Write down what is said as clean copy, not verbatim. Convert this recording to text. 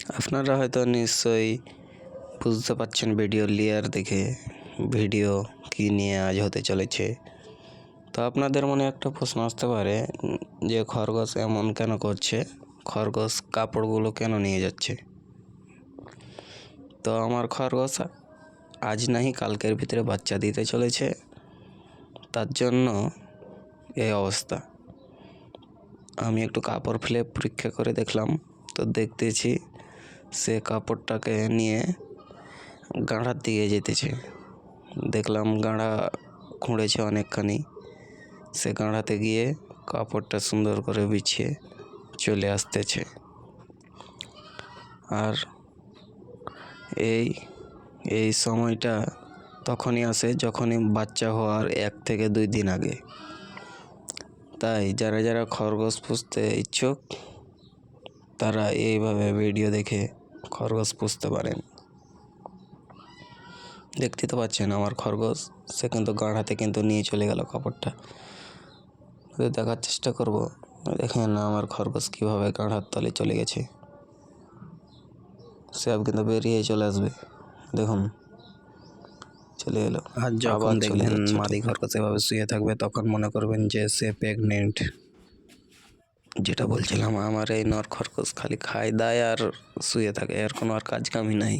আপনারা হয়তো নিশ্চয়ই বুঝতে পারছেন ভিডিও লেয়ার দেখে ভিডিও কি নিয়ে আজ হতে চলেছে। তো আপনাদের মনে একটা প্রশ্ন আসতে পারে যে খরগোশ এমন কেন করছে, খরগোশ কাপড়গুলো কেন নিয়ে যাচ্ছে। তো আমার খরগোশ আজ নাহি কালকের ভিতরে বাচ্চা দিতে চলেছে, তার জন্য এই অবস্থা। আমি একটু কাপড় ফেলে পরীক্ষা করে দেখলাম, তো দেখতেছি সে কাপড়টাকে নিয়ে গাঁড়ার দিকে যেতেছে। দেখলাম গাঁড়া খুঁড়েছে অনেকখানি, সে গাঁড়াতে গিয়ে কাপড়টা সুন্দর করে বিছিয়ে চলে আসতেছে। আর এই সময়টা তখনই আসে যখনই বাচ্চা হওয়ার 1 থেকে 2 দিন আগে। তাই যারা যারা খরগোশ পুষতে ইচ্ছুক তারা এইভাবে ভিডিও দেখে খরগোশ পুষতে পারেন। দেখতে তো পাচ্ছেন আমার খরগোশ, সে কিন্তু গাঁড়াতে কিন্তু নিয়ে চলে গেল কাপড়টা। দেখার চেষ্টা করব, দেখেন আমার খরগোশ কীভাবে গাঁড়ার তলে চলে গেছে। সে কিন্তু বেরিয়ে চলে আসবে, দেখুন চলে এলো। আর যখন দেখবেন মাদি খরগোশ এভাবে শুয়ে থাকবে তখন মনে করবেন যে সে প্রেগনেন্ট। যেটা বলছিলাম, আমার এই নর খরগোশ খালি খায় দায় আর শুয়ে থাকে, এর কোনো আর কাজ কামই নাই।